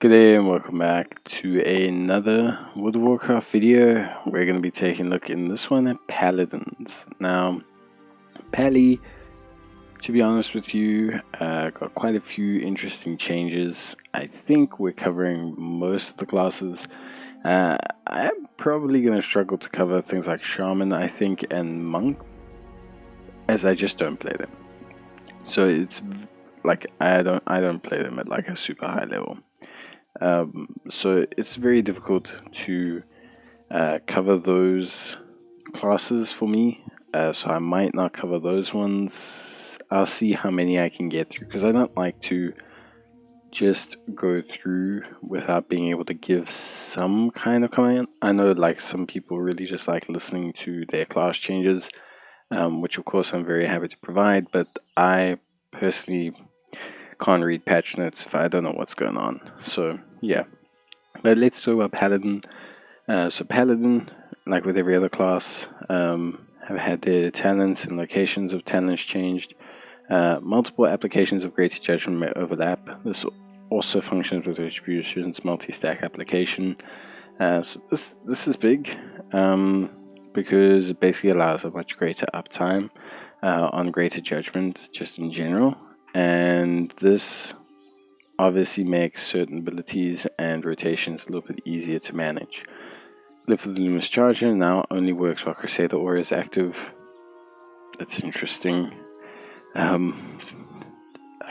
Good day and welcome back to another World of Warcraft video. We're going to be taking a look in this one at Paladins. Now, Pally, to be honest with you, got quite a few interesting changes. I think we're covering most of the classes. I'm probably going to struggle to cover things like Shaman, I think, and Monk, as I just don't play them. So it's like I don't play them at like a super high level. So it's very difficult to cover those classes for me, so I might not cover those ones. I'll see how many I can get through, because I don't like to just go through without being able to give some kind of comment. I know like some people really just like listening to their class changes, which of course I'm very happy to provide, but I personally can't read patch notes if I don't know what's going on. So yeah, but let's talk about Paladin. So Paladin, like with every other class, have had their talents and locations of talents changed. Multiple applications of Greater Judgment may overlap. This also functions with Retribution's multi-stack application. So this is big, because it basically allows a much greater uptime on Greater Judgment just in general. And this obviously makes certain abilities and rotations a little bit easier to manage. Lift of the Luminous Charger now only works while Crusader Aura is active. That's interesting. I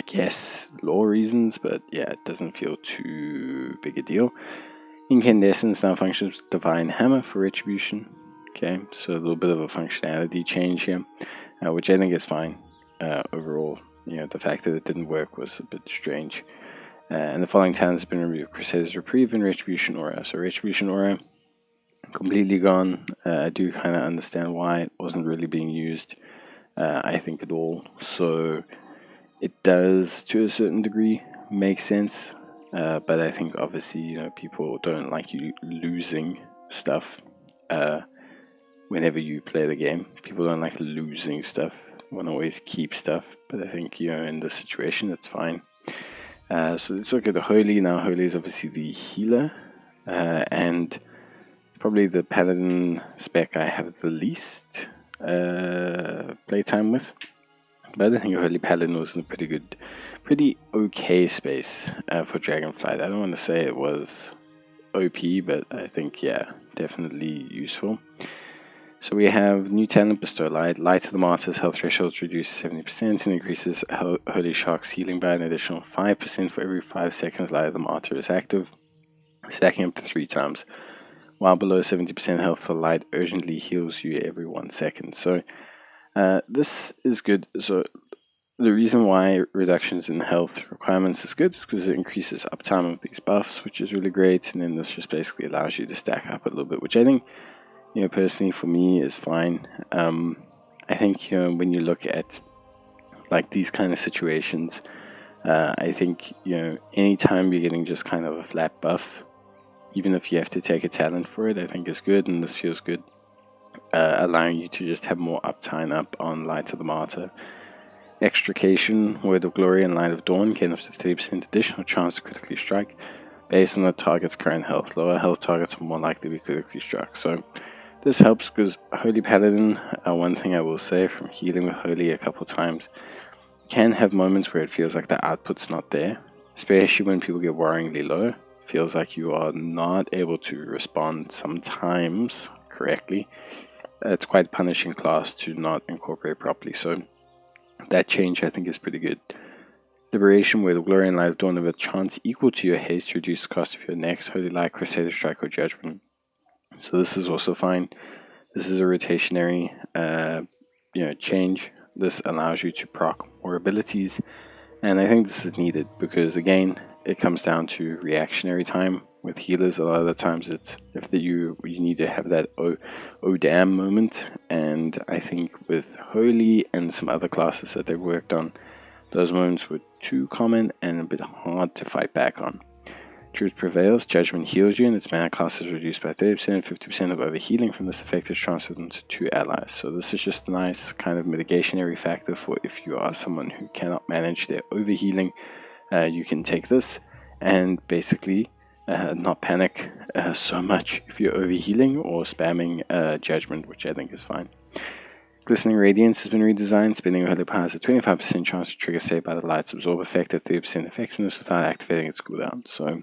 guess lore reasons, but yeah, it doesn't feel too big a deal. Incandescence now functions with Divine Hammer for Retribution. Okay, so a little bit of a functionality change here, which I think is fine overall. You know, the fact that it didn't work was a bit strange. And the following talents have been removed: Crusader's Reprieve and Retribution Aura. So Retribution Aura, completely gone. I do kind of understand why it wasn't really being used, I think, at all. So it does, to a certain degree, make sense. But I think, obviously, you know, people don't like you losing stuff whenever you play the game. People don't like losing stuff. Want to always keep stuff, but I think, you know, in this situation it's fine. So let's look at the Holy now. Holy is obviously the healer, and probably the Paladin spec I have the least playtime with, but I think Holy Paladin was in a pretty okay space for Dragonflight. I don't want to say it was OP, but I think, yeah, definitely useful. So we have new talent, Bestow Light. Light of the Martyr's health threshold is reduced to 70% and increases Holy Shark's healing by an additional 5% for every 5 seconds Light of the Martyr is active, stacking up to 3 times. While below 70% health, the Light urgently heals you every 1 second. So this is good. So the reason why reductions in health requirements is good is because it increases uptime of these buffs, which is really great. And then this just basically allows you to stack up a little bit, which I think, you know, personally for me is fine. I think, you know, when you look at like these kind of situations, I think, you know, anytime you're getting just kind of a flat buff, even if you have to take a talent for it, I think is good, and this feels good, allowing you to just have more uptime up on Light of the Martyr. Extrication, Word of Glory, and Light of Dawn gain up to 30% additional chance to critically strike based on the target's current health. Lower health targets are more likely to be critically struck. So this helps because Holy Paladin, one thing I will say from healing with Holy a couple times, can have moments where it feels like the output's not there, especially when people get worryingly low. Feels like you are not able to respond sometimes correctly. It's quite punishing class to not incorporate properly, so that change I think is pretty good. Liberation, Word of Glory, and Light of Dawn have a chance equal to your haste to reduce the cost of your next Holy Light, Crusader Strike, or Judgment. So this is also fine. This is a rotationary change. This allows you to proc more abilities, and I think this is needed because, again, it comes down to reactionary time with healers. A lot of the times it's if you need to have that oh damn moment, and I think with Holy and some other classes that they've worked on, those moments were too common and a bit hard to fight back on. Truth Prevails, Judgment heals you, and its mana cost is reduced by 30%, and 50% of overhealing from this effect is transferred into 2 allies. So this is just a nice kind of mitigationary factor for if you are someone who cannot manage their overhealing, you can take this. and basically not panic so much if you're overhealing or spamming Judgment, which I think is fine. Glistening Radiance has been redesigned. Spinning a holy power has a 25% chance to trigger Saved by the Light's Absorb effect at 30% effectiveness without activating its cooldown. So,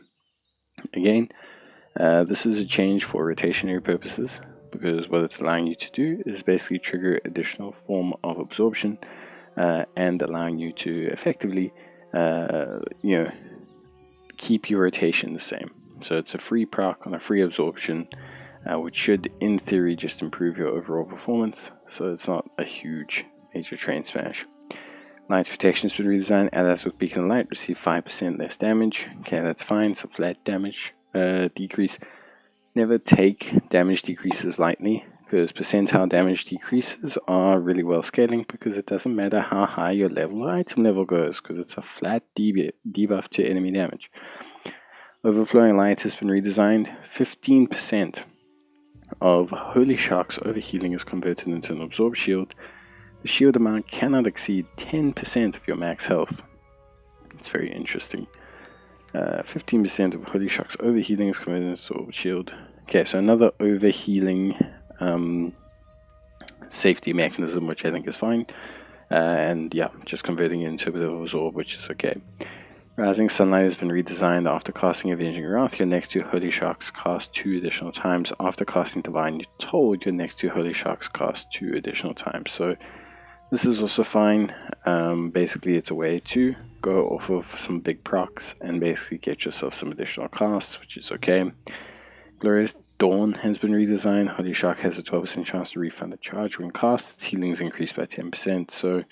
again, this is a change for rotationary purposes, because what it's allowing you to do is basically trigger additional form of absorption and allowing you to effectively, keep your rotation the same. So it's a free proc on a free absorption, which should, in theory, just improve your overall performance. So it's not a huge major train smash. Light's protection has been redesigned. Allies with Beacon of Light receive 5% less damage. Okay, that's fine. So flat damage decrease. Never take damage decreases lightly, because percentile damage decreases are really well scaling, because it doesn't matter how high your level or item level goes, because it's a flat debuff to enemy damage. Overflowing Light has been redesigned. 15% of Holy Shock's overhealing is converted into an Absorb Shield. The shield amount cannot exceed 10% of your max health. It's very interesting. 15% of Holy Shock's overhealing is converted into Absorb Shield. Okay, so another overhealing safety mechanism, which I think is fine. And yeah, just converting it into a bit of Absorb, which is okay. Rising Sunlight has been redesigned. After casting Avenging Wrath, your next 2 Holy Shocks cost 2 additional times. After casting Divine Toll, your next 2 Holy Shocks cost 2 additional times. So this is also fine. Basically, it's a way to go off of some big procs and basically get yourself some additional costs, which is okay. Glorious Dawn has been redesigned. Holy Shock has a 12% chance to refund a charge when cast. Its healing is increased by 10%. So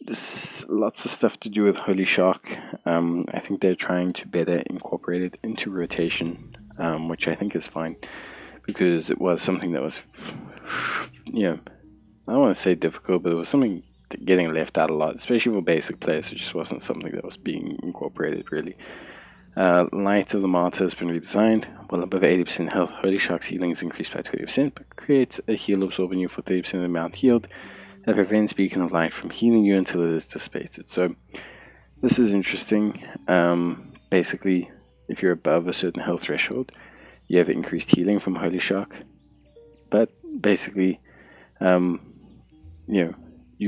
there's lots of stuff to do with Holy Shock. I think they're trying to better incorporate it into rotation, which I think is fine, because it was something that was, I don't want to say difficult, but it was something getting left out a lot, especially for basic players. It just wasn't something that was being incorporated really. Light of the Martyr has been redesigned. Well above 80% health, Holy Shock's healing is increased by 20%, but creates a heal absorbing you for 30% of the amount healed. That prevents Beacon of Light from healing you until it is dissipated. So this is interesting. Basically, if you're above a certain health threshold, you have increased healing from Holy Shock. But basically, you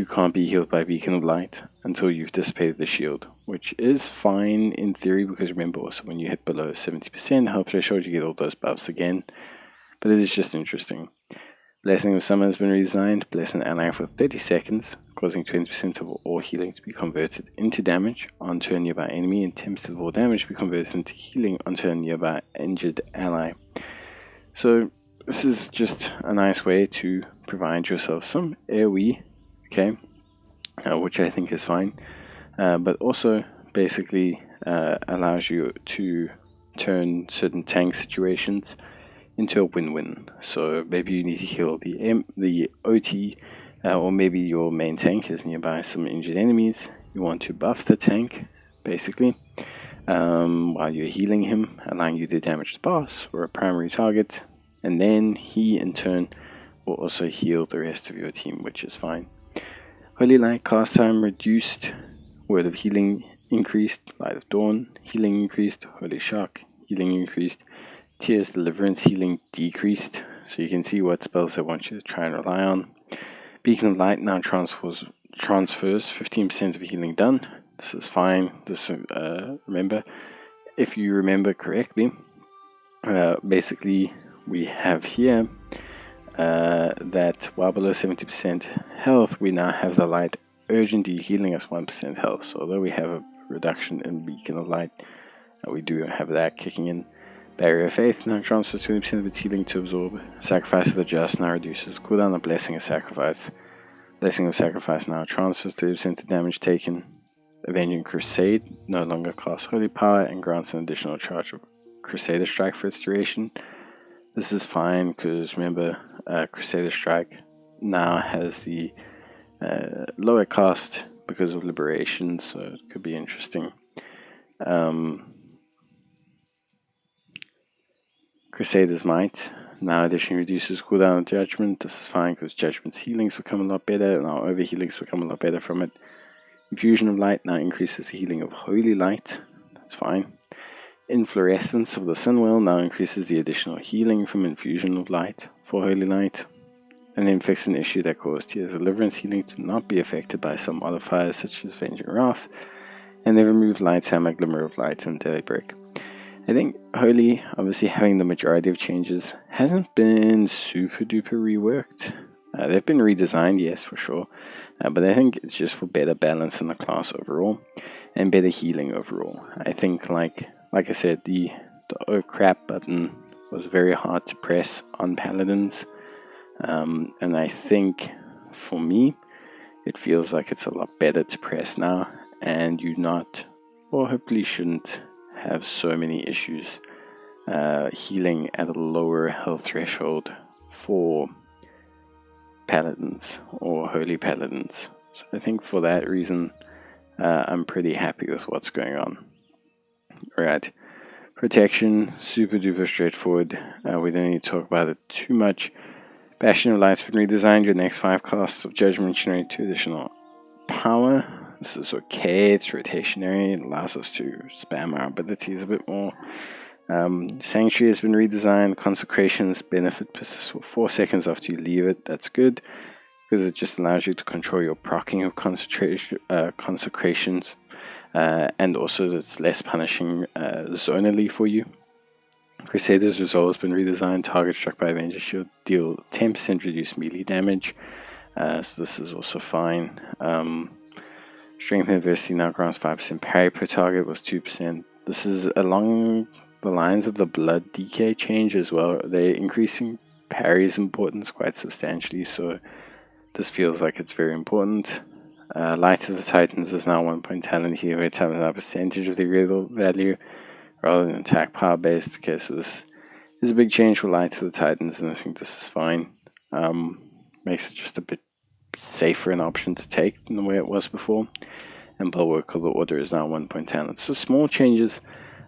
can't be healed by Beacon of Light until you've dissipated the shield, which is fine in theory, because remember also when you hit below 70% health threshold, you get all those buffs again. But it is just interesting. Blessing of Summer has been redesigned. Bless an ally for 30 seconds, causing 20% of all healing to be converted into damage onto a nearby enemy, and 10% of all damage to be converted into healing onto a nearby injured ally. So this is just a nice way to provide yourself some AoE, okay, which I think is fine, but also basically allows you to turn certain tank situations into a win-win. So maybe you need to heal the OT, or maybe your main tank is nearby some injured enemies. You want to buff the tank, basically, while you're healing him, allowing you to damage the boss or a primary target, and then he in turn will also heal the rest of your team, which is fine. Holy Light cast time reduced. Word of Healing increased. Light of Dawn healing increased. Holy Shock healing increased. Tears Deliverance healing decreased, so you can see what spells I want you to try and rely on. Beacon of Light now transfers 15% of healing done. This is fine. This remember, if you remember correctly, basically we have here that while below 70% health, we now have the light urgently healing us 1% health. So although we have a reduction in Beacon of Light, we do have that kicking in. Barrier of Faith now transfers 20% of its healing to absorb. Sacrifice of the Just now reduces cooldown of Blessing of Sacrifice. Blessing of Sacrifice now transfers 30% of damage taken. Avenging Crusade no longer casts Holy Power and grants an additional charge of Crusader Strike for its duration. This is fine because remember, Crusader Strike now has the lower cost because of Liberation, so it could be interesting. Crusader's Might now additionally reduces cooldown of Judgment. This is fine because Judgment's healings become a lot better and our overhealings become a lot better from it. Infusion of Light now increases the healing of Holy Light. That's fine. Inflorescence of the Sunwell now increases the additional healing from infusion of light for Holy Light, and then fix an issue that caused Tears of Deliverance healing to not be affected by some modifiers such as Avenging Wrath, and they removed Light's Hammer, Glimmer of Light, and Daybreak. I think Holy, obviously having the majority of changes, hasn't been super duper reworked. They've been redesigned, yes, for sure, but I think it's just for better balance in the class overall, and better healing overall. I think, like I said, the oh crap button was very hard to press on Paladins, and I think, for me, it feels like it's a lot better to press now, and you not, or hopefully shouldn't, have so many issues healing at a lower health threshold for Paladins or Holy Paladins. So I think for that reason, I'm pretty happy with what's going on. Alright, protection, super duper straightforward. We don't need to talk about it too much. Bastion of Light's been redesigned. Your next 5 casts of Judgment generate 2 additional power. This is okay, it's rotationary, it allows us to spam our abilities a bit more. Sanctuary has been redesigned. Consecrations benefit persists for 4 seconds after you leave it. That's good, because it just allows you to control your proccing of consecrations, and also it's less punishing zonally for you. Crusader's Resolve has been redesigned. Target struck by Avenger Shield deal 10% reduced melee damage, so this is also fine. Strength and Adversity now grants 5% parry per target, was 2%. This is along the lines of the Blood Decay change as well. They're increasing parry's importance quite substantially, so this feels like it's very important. Light of the Titans is now 1 point talent here, where it has a percentage of the real value rather than attack power based. Okay, so this is a big change for Light of the Titans, and I think this is fine. Makes it just a bit safer an option to take than the way it was before. And Bulwark of the Order is now 1 point talent. So small changes,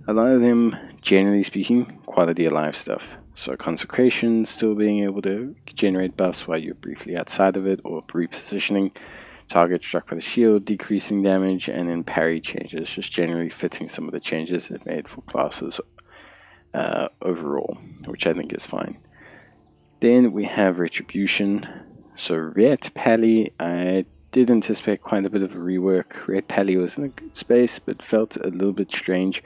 a lot of them, generally speaking, quality of life stuff. So Consecration still being able to generate buffs while you're briefly outside of it, or repositioning. Target struck by the shield, decreasing damage, and then parry changes, just generally fitting some of the changes they've made for classes overall, which I think is fine. Then we have Retribution. So Red Pally, I did anticipate quite a bit of a rework. Red Pally was in a good space, but felt a little bit strange.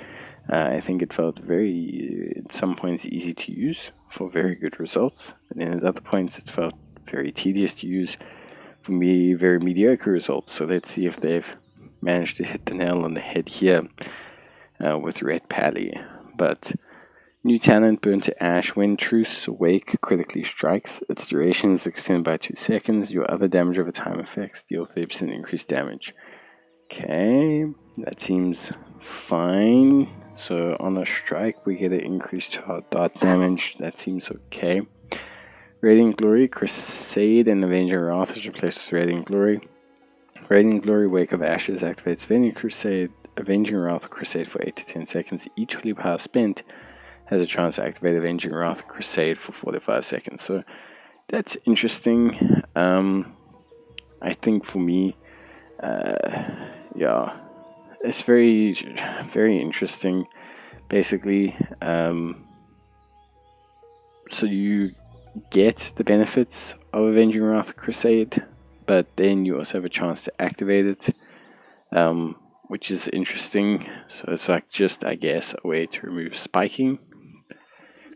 I think it felt very, at some points, easy to use for very good results, and then at other points it felt very tedious to use for me, very mediocre results. So let's see if they've managed to hit the nail on the head here with Red Pally. But new talent, Burn to Ash. When Truth's Awake critically strikes, its duration is extended by 2 seconds. Your other damage over time effects deal 30% increased damage. Okay, that seems fine. So on a strike, we get an increase to our dot damage. That seems okay. Radiant Glory, Crusade, and Avenging Wrath is replaced with Radiant Glory. Radiant Glory, Wake of Ashes activates Avenging Wrath, Crusade for 8 to 10 seconds. Each holy power spent has a chance to activate Avenging Wrath, Crusade for 4 to 5 seconds. So that's interesting. I think for me, yeah, it's very, very interesting. Basically, so you get the benefits of Avenging Wrath Crusade, but then you also have a chance to activate it, which is interesting. So it's like just, I guess, a way to remove spiking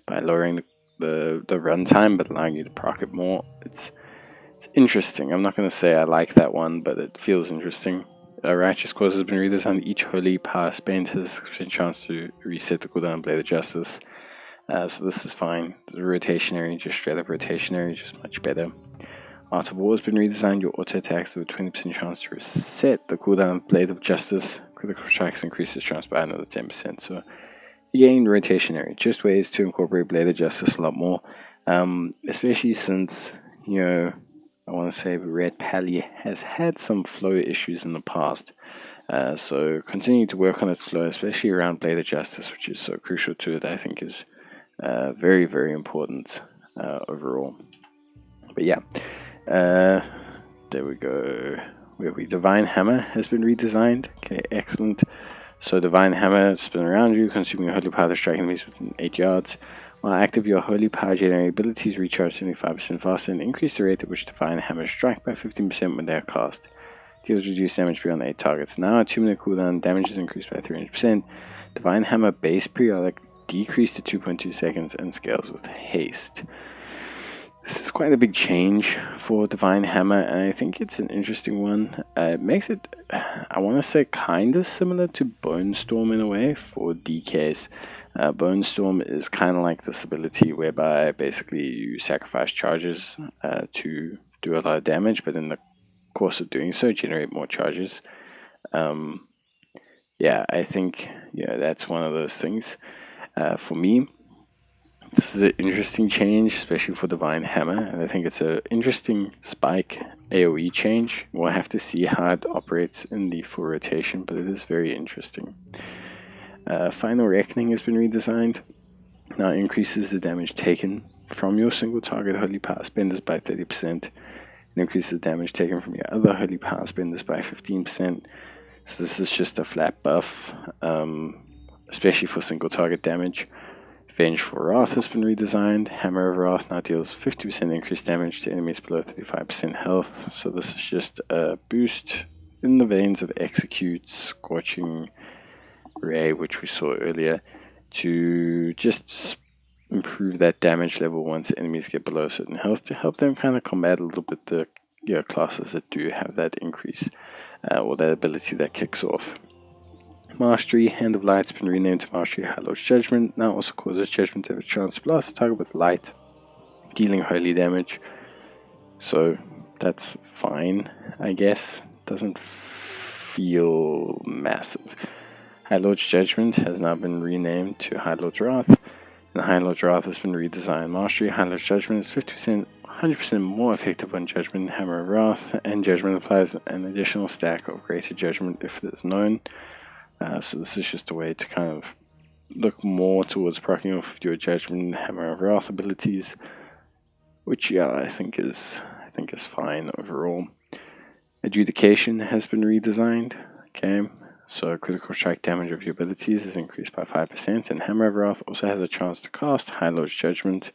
by lowering the runtime, but allowing you to proc it more. It's interesting. I'm not going to say I like that one, but it feels interesting. Righteous Cause has been redesigned. Each holy power spent has a chance to reset the cooldown of Blade of Justice. So this is fine. The rotationary, just straight up rotationary, just much better. Art of War has been redesigned. Your auto attacks have a 20% chance to reset the cooldown of Blade of Justice. Critical strikes increases chance by another 10%. So again, rotationary, just ways to incorporate Blade of Justice a lot more. Especially since, you know, I want to say Red Pally has had some flow issues in the past. So continuing to work on its flow, especially around Blade of Justice, which is so crucial to it, I think is very, very important overall. But yeah, there we go. Divine Hammer has been redesigned. Okay, excellent. So Divine Hammer, spin around you, consuming a holy power to strike enemies within 8 yards. While active, your holy power generating abilities recharge 75% faster and increase the rate at which Divine Hammer strike by 15% when they are cast. Deals reduced damage beyond 8 targets. Now, a 2-minute cooldown, damage is increased by 300%. Divine Hammer base periodic decreased to 2.2 seconds and scales with haste. This is quite a big change for Divine Hammer, and I think it's an interesting one. It makes it, I want to say, kind of similar to Bone Storm in a way for DKs. Bone Storm is kind of like this ability whereby basically you sacrifice charges to do a lot of damage, but in the course of doing so, generate more charges. Yeah, I think that's one of those things. For me, this is an interesting change, especially for Divine Hammer, and I think it's an interesting spike AoE change. We'll have to see how it operates in the full rotation, but it is very interesting. Final Reckoning has been redesigned. Now it increases the damage taken from your single target holy power spenders by 30%, and increases the damage taken from your other holy power spenders by 15%. So this is just a flat buff, especially for single target damage. Vengeful Wrath has been redesigned. Hammer of Wrath now deals 50% increased damage to enemies below 35% health. So this is just a boost in the veins of Execute, Scorching Ray, which we saw earlier, to just improve that damage level once enemies get below a certain health, to help them kind of combat a little bit the classes that do have that increase, or that ability that kicks off. Mastery, Hand of Light's been renamed to Mastery High Lord's Judgment. Now also causes Judgment to have a chance to blast the target with light, dealing holy damage. So that's fine, I guess. Doesn't feel massive. High Lord's Judgment has now been renamed to High Lord's Wrath, and High Lord's Wrath has been redesigned. Mastery High Lord's Judgment is 50%, 100% more effective on Judgment, Hammer of Wrath, and Judgment applies an additional stack of Greater Judgment if it is known. So this is just a way to kind of look more towards proccing off your Judgment, Hammer of Wrath abilities, which I think is fine overall. Adjudication has been redesigned. Okay, so critical strike damage of your abilities is increased by 5%, and Hammer of Wrath also has a chance to cast High Lord's Judgment.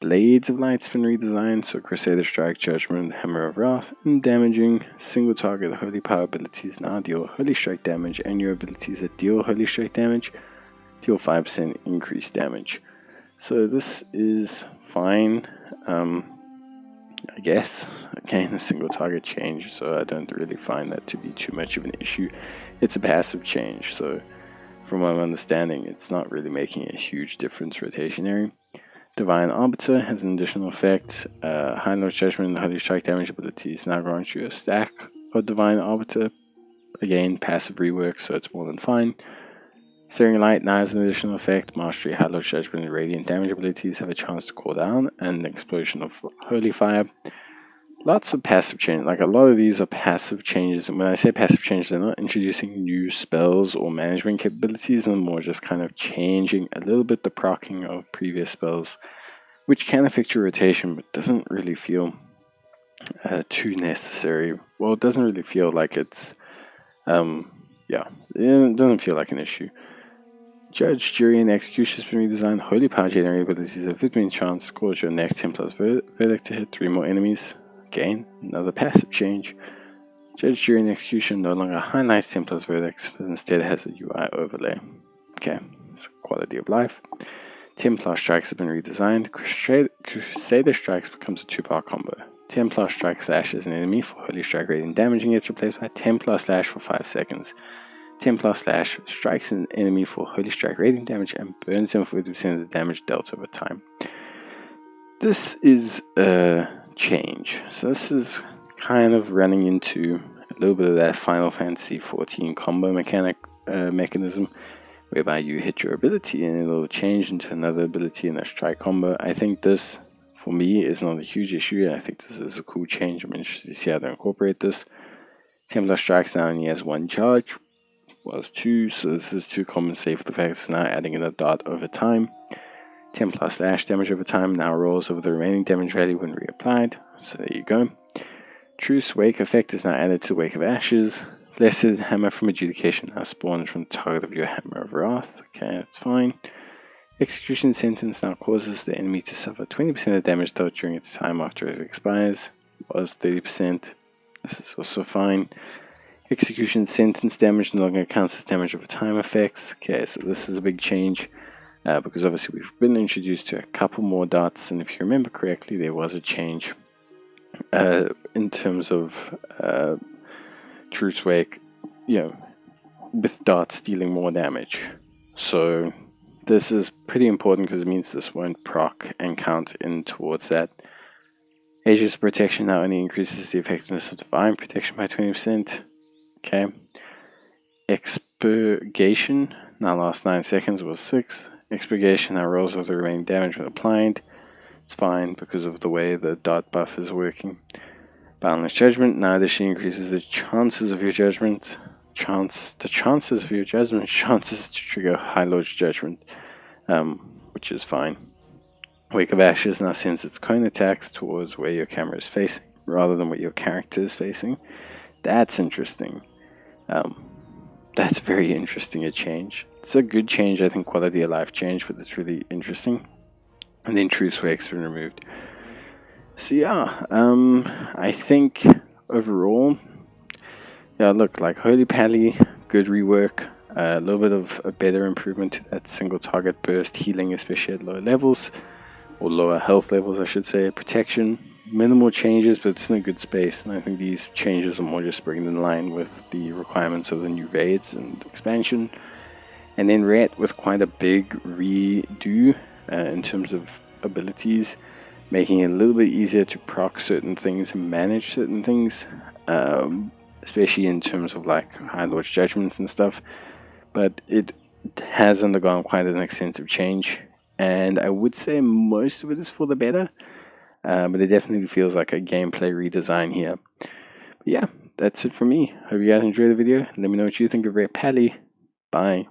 Blades of Light's been redesigned, so Crusader Strike, Judgment, Hammer of Wrath, and damaging single target holy power abilities now deal holy strike damage, and your abilities that deal holy strike damage deal 5% increased damage. So this is fine, I guess. Again, a single target change, so I don't really find that to be too much of an issue. It's a passive change, so from what I'm understanding, it's not really making a huge difference rotationary. Divine Arbiter has an additional effect. High Lord's Judgment and Holy Strike damage abilities now grant you a stack of Divine Arbiter. Again, passive rework, so it's more than fine. Searing Light now has an additional effect. Mastery, High Lord's Judgment, and Radiant damage abilities have a chance to call down, and an explosion of Holy Fire. Lots of passive change. Like, a lot of these are passive changes, and when I say passive changes, they're not introducing new spells or management capabilities, and more just kind of changing a little bit the proccing of previous spells, which can affect your rotation, but doesn't really feel too necessary. Well, it doesn't really feel like it's, it doesn't feel like an issue. Judge, Jury, and Execution has been redesigned. Holy Power generating abilities have 15% chance to cause your next 10 plus verdict to hit 3 more enemies. Again, another passive change. Judge, Jury, and Execution no longer highlights 10 plus verdicts, but instead has a UI overlay. Okay, so quality of life. 10 plus strikes have been redesigned. Crusader Strikes becomes a 2-part combo. 10 plus strike slashes an enemy for holy strike rating damage and gets replaced by 10 plus slash for 5 seconds. 10 plus slash strikes an enemy for holy strike rating damage and burns them for 50% of the damage dealt over time. This is a change. So this is kind of running into a little bit of that Final Fantasy XIV combo mechanism, whereby you hit your ability and it'll change into another ability in a strike combo. I think this, for me, is not a huge issue. I think this is a cool change. I'm interested to see how they incorporate this. 10 plus strikes now only has 1 charge. Was 2, so this is to compensate for the fact it's now adding in a dot over time. 10 plus slash damage over time now rolls over the remaining damage value when reapplied. So there you go. Truce Wake effect is now added to Wake of Ashes. Blessed Hammer from Adjudication now spawns from the target of your Hammer of Wrath. Okay, that's fine. Execution Sentence now causes the enemy to suffer 20% of damage dealt during its time after it expires. Was 30%. This is also fine. Execution Sentence damage no longer counts as damage over time effects. Okay, so this is a big change because obviously we've been introduced to a couple more dots, and if you remember correctly, there was a change in terms of Truth's Wake, with dots dealing more damage. So this is pretty important because it means this won't proc and count in towards that. Aegis Protection now only increases the effectiveness of Divine Protection by 20%. Okay. Expurgation now lasts 9 seconds, was 6. Expurgation now rolls off the remaining damage when applied. It's fine because of the way the dot buff is working. Boundless Judgment now additionally increases the chances of your judgment. Chances to trigger High Lord's Judgment, which is fine. Wake of Ashes now sends its cone attacks towards where your camera is facing rather than what your character is facing. That's interesting. That's very interesting, a change. It's a good change, I think, quality of life change, but it's really interesting. And then Truth's Wake's been removed. So yeah, I think overall, look, like Holy Pally, good rework, a little bit of a better improvement to that single target burst healing, especially at lower levels, or lower health levels, I should say. Protection, minimal changes, but it's in a good space, and I think these changes are more just bringing in line with the requirements of the new raids and expansion. And then Ret with quite a big redo in terms of abilities, making it a little bit easier to proc certain things and manage certain things, especially in terms of like High Lord's Judgment and stuff. But it has undergone quite an extensive change, and I would say most of it is for the better, but it definitely feels like a gameplay redesign here. But yeah, that's it for me. Hope you guys enjoyed the video. Let me know what you think of Ret Pally. Bye.